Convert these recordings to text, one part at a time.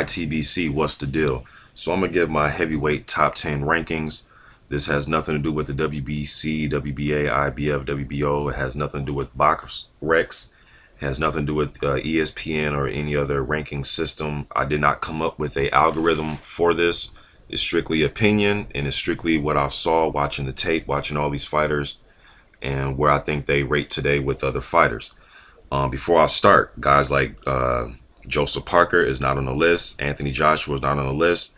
YTBC, what's the deal? So I'm gonna give my heavyweight top 10 rankings. This has nothing to do with the WBC, WBA, IBF, WBO. It has nothing to do with Box Rex. It has nothing to do with ESPN or any other ranking system. I did not come up with a algorithm for this. It's strictly opinion, and it's strictly what I saw watching the tape, watching all these fighters, and where I think they rate today with other fighters. Before I start, guys like Joseph Parker is not on the list. Anthony Joshua is not on the list.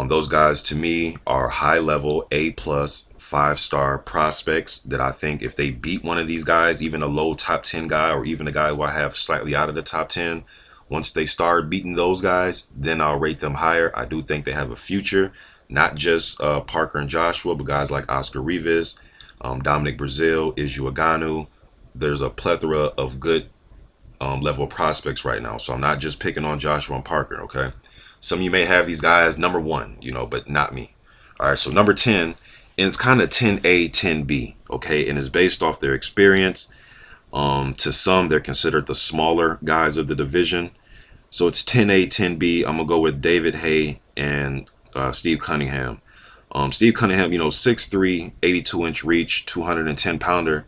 Those guys to me are high level, A plus, 5-star prospects that I think if they beat one of these guys, even a low top 10 guy or even a guy who I have slightly out of the top 10, once they start beating those guys, then I'll rate them higher. I do think they have a future, not just Parker and Joshua, but guys like Oscar Rivas, Dominic Brazil, Iju Aganu. There's a plethora of good level prospects right now. So I'm not just picking on Joshua and Parker, okay? Some of you may have these guys number one, but not me. All right, so number 10, and it's kind of 10A, 10B, okay? And it's based off their experience. To some, they're considered the smaller guys of the division. So it's 10A, 10B. I'm going to go with David Haye and Steve Cunningham. Steve Cunningham, 6'3", 82-inch reach, 210-pounder.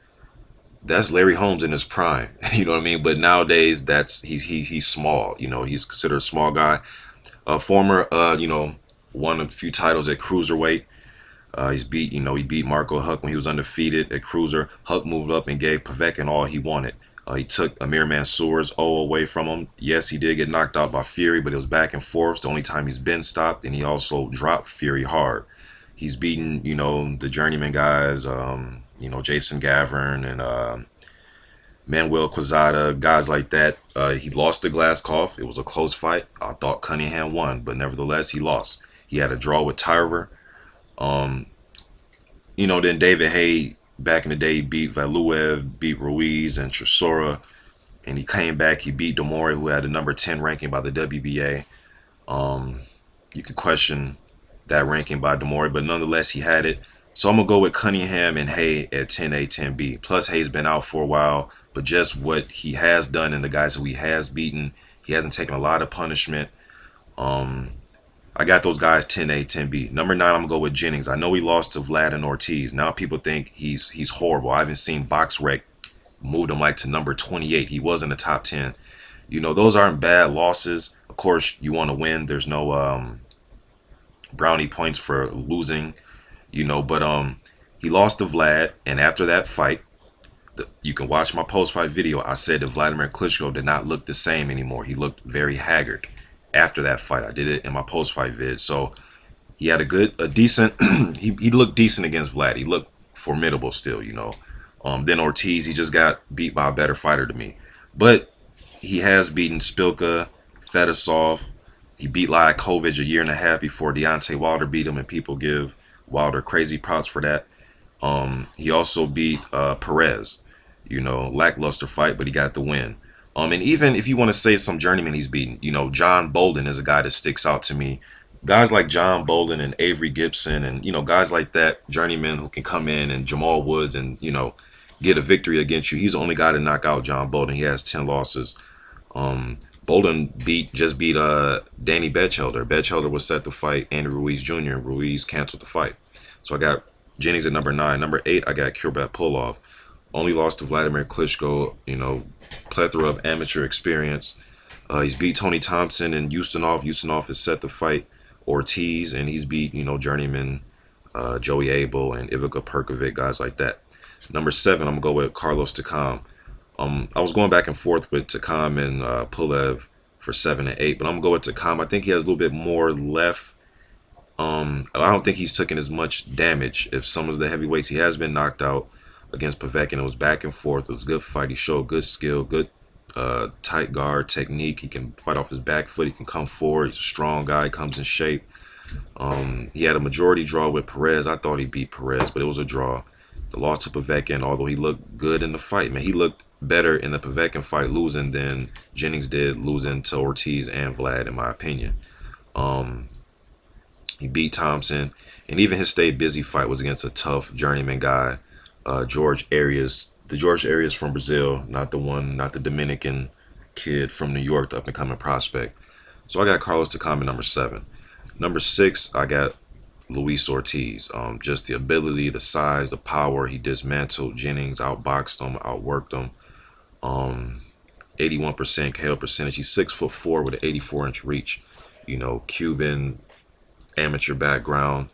That's Larry Holmes in his prime. You know what I mean? But nowadays, he's small. He's considered a small guy. Former, won a few titles at cruiserweight. He beat Marco Huck when he was undefeated at cruiser. Huck moved up and gave Povetkin all he wanted. He took Amir Mansour's O away from him. Yes, he did get knocked out by Fury, but it was back and forth. It's the only time he's been stopped, and he also dropped Fury hard. He's beaten, the journeyman guys, Jason Gavern and Manuel Quezada, guys like that. He lost to Glasscoff. It was a close fight. I thought Cunningham won, but nevertheless, he lost. He had a draw with Tyver. Then David Haye, back in the day, beat Valuev, beat Ruiz and Chisora, and he came back. He beat Demore, who had a number 10 ranking by the WBA. You could question that ranking by Demore, but nonetheless, he had it. So I'm going to go with Cunningham and Haye at 10A, 10B. Plus, Haye's been out for a while, but just what he has done and the guys who he has beaten, he hasn't taken a lot of punishment. I got those guys 10A, 10B. Number 9, I'm going to go with Jennings. I know he lost to Vlad and Ortiz. Now people think he's horrible. I haven't seen BoxRec moved him to number 28. He was in the top 10. Those aren't bad losses. Of course, you want to win. There's no brownie points for losing, but he lost to Vlad, and after that fight, you can watch my post-fight video. I said that Vladimir Klitschko did not look the same anymore. He looked very haggard after that fight. I did it in my post-fight vid. So he had a decent, he looked decent against Vlad. He looked formidable still, Then Ortiz, he just got beat by a better fighter to me. But he has beaten Spilka, Fedosov. He beat Liakovic a year and a half before Deontay Wilder beat him, and people give Wilder crazy props for that. He also beat Perez, lackluster fight, but he got the win. And even if you want to say some journeyman he's beaten, John Bolden is a guy that sticks out to me. Guys like John Bolden and Avery Gibson and, guys like that, journeyman who can come in, and Jamal Woods and, get a victory against you. He's the only guy to knock out John Bolden. He has 10 losses. Bolden just beat Danny Batchelder. Batchelder was set to fight Andy Ruiz Jr. Ruiz canceled the fight. So I got Jennings at number 9. Number 8, I got Kurbet Pulov. Only lost to Vladimir Klitschko, plethora of amateur experience. He's beat Tony Thompson and Ustinov. Ustinov is set to fight Ortiz, and he's beat, journeyman Joey Abel and Ivica Perkovic, guys like that. Number 7, I'm going to go with Carlos Takam. I was going back and forth with Takam and Pulev for 7 and 8, but I'm going to go with Takam. I think he has a little bit more left. I don't think he's taken as much damage. If some of the heavyweights, he has been knocked out against Povetkin. It was back and forth. It was a good fight. He showed good skill, good tight guard technique. He can fight off his back foot. He can come forward. He's a strong guy. Comes in shape. He had a majority draw with Perez. I thought he beat Perez, but it was a draw. The loss to Povetkin, although he looked good in the fight, man, he looked better in the Povetkin fight losing than Jennings did losing to Ortiz and Vlad, in my opinion. He beat Thompson, and even his stay busy fight was against a tough journeyman guy, George Arias. The George Arias from Brazil, not the Dominican kid from New York, the up-and-coming prospect. So I got Carlos Takam at number 7. Number 6, I got Luis Ortiz. Just the ability, the size, the power. He dismantled Jennings, outboxed him, outworked him. 81% KO percentage. He's 6'4" with an 84-inch reach. You know, Cuban amateur background,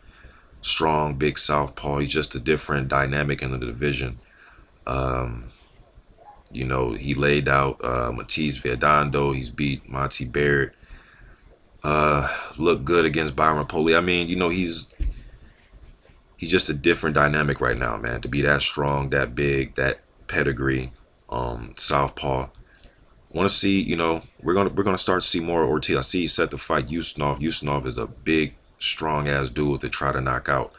strong, big southpaw. He's just a different dynamic in the division. You know, he laid out Matisse Viadando. He's beat Monty Barrett. Looked good against Byron Poli. I mean, you know, he's just a different dynamic right now, man. To be that strong, that big, that pedigree, southpaw. Want to see, you know, we're gonna start to see more Ortiz. I see he set to fight Usmanov. Usmanov is a big, strong ass dude to try to knock out.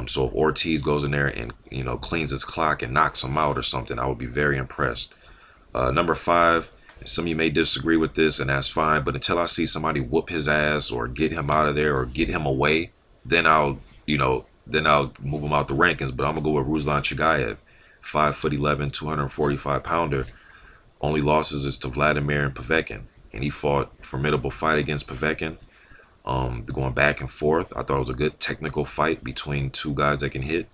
So if Ortiz goes in there and, you know, cleans his clock and knocks him out or something, I would be very impressed. Number 5, some of you may disagree with this, and that's fine. But until I see somebody whoop his ass or get him out of there or get him away, then I'll move him out the rankings. But I'm gonna go with Ruslan Chagayev, 5'11", 245 pounder. Only losses is to Vladimir and Povetkin, and he fought a formidable fight against Povetkin. Going back and forth, I thought it was a good technical fight between two guys that can hit.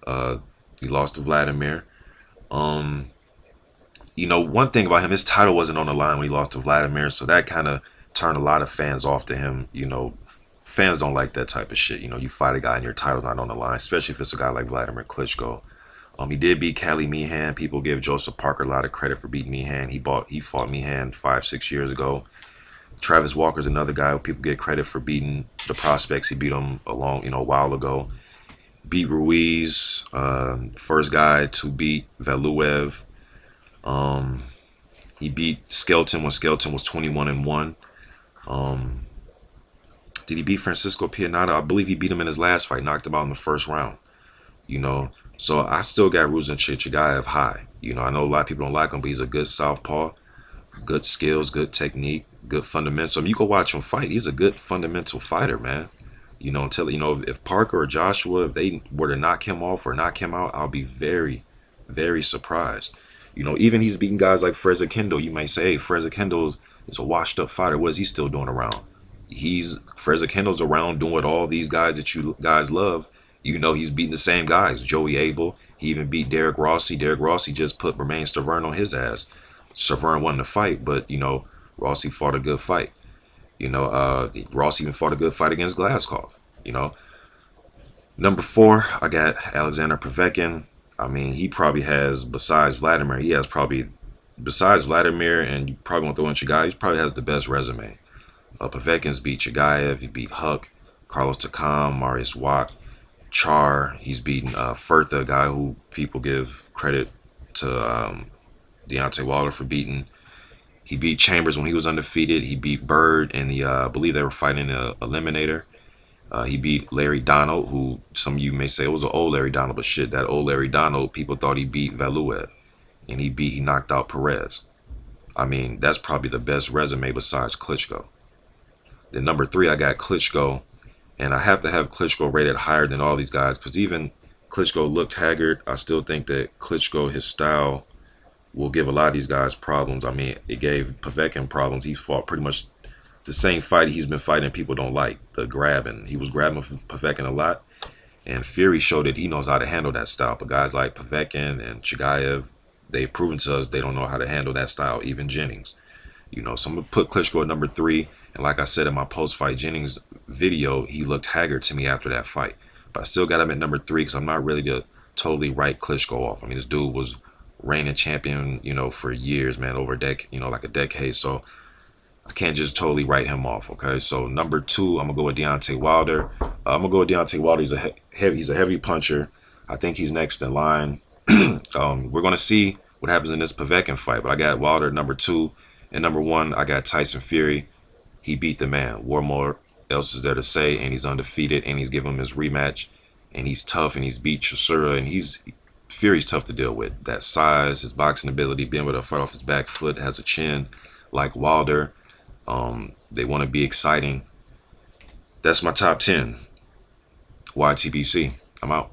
He lost to Vladimir. You know, one thing about him, his title wasn't on the line when he lost to Vladimir, so that kind of turned a lot of fans off to him. You know, fans don't like that type of shit. You know, you fight a guy and your title's not on the line, especially if it's a guy like Vladimir Klitschko. He did beat Cali Meehan. People give Joseph Parker a lot of credit for beating Meehan. He fought Meehan 5-6 years ago. Travis Walker's another guy who people get credit for beating the prospects. He beat him a while ago. Beat Ruiz, first guy to beat Valuev. He beat Skelton when Skelton was 21-1. Did he beat Francisco Pianata? I believe he beat him in his last fight, knocked him out in the first round. You know, so I still got Ruslan Chagayev high. You know, I know a lot of people don't like him, but he's a good southpaw, good skills, good technique, good fundamentals. I mean, you go watch him fight. He's a good fundamental fighter, man. You know, until, you know, if Parker or Joshua, if they were to knock him off or knock him out, I'll be very, very surprised. You know, even he's beating guys like Freza Kendall. You may say, hey, Freza Kendall is a washed up fighter. What is he still doing around? Freza Kendall's around doing what all these guys that you guys love. You know, he's beating the same guys. Joey Abel. He even beat Derek Rossi. Derek Rossi just put Romain Stavern on his ass. Stavern won the fight, but, you know, Rossi fought a good fight. You know, Rossi even fought a good fight against Glazkov. You know. Number 4, I got Alexander Povetkin. I mean, he probably has, besides Vladimir, and you probably want to throw in Chagayev, he probably has the best resume. Povetkin's beat Chagayev. He beat Huck, Carlos Takam, Marius Watt, Char. He's beaten Furtha, a guy who people give credit to Deontay Wilder for beating. He beat Chambers when he was undefeated. He beat Bird in the, I believe they were fighting an eliminator. He beat Larry Donald, who some of you may say it was an old Larry Donald, but shit, that old Larry Donald, people thought he beat Valuev. And he knocked out Perez. I mean, that's probably the best resume besides Klitschko. Then number 3, I got Klitschko. And I have to have Klitschko rated higher than all these guys, because even Klitschko looked haggard. I still think that Klitschko, his style, will give a lot of these guys problems. I mean, it gave Povetkin problems. He fought pretty much the same fight he's been fighting people don't like, the grabbing. He was grabbing Povetkin a lot. And Fury showed that he knows how to handle that style. But guys like Povetkin and Chagayev, they've proven to us they don't know how to handle that style, even Jennings. You know, so I'm going to put Klitschko at number 3. And like I said in my post-fight Jennings video, he looked haggard to me after that fight. But I still got him at number 3 because I'm not ready to totally write Klitschko off. I mean, this dude was reigning champion, you know, for years, man, over a decade, you know, like a decade. So I can't just totally write him off, okay? So number 2, I'm going to go with Deontay Wilder. I'm going to go with Deontay Wilder. He's a heavy puncher. I think he's next in line. We're going to see what happens in this Povetkin fight. But I got Wilder number 2. And number 1, I got Tyson Fury. He beat the man. What more else is there to say? And he's undefeated. And he's giving him his rematch. And he's tough. And he's beat Chisora. And Fury's tough to deal with. That size, his boxing ability, being able to fight off his back foot, has a chin like Wilder. They want to be exciting. That's my top 10. YTBC. I'm out.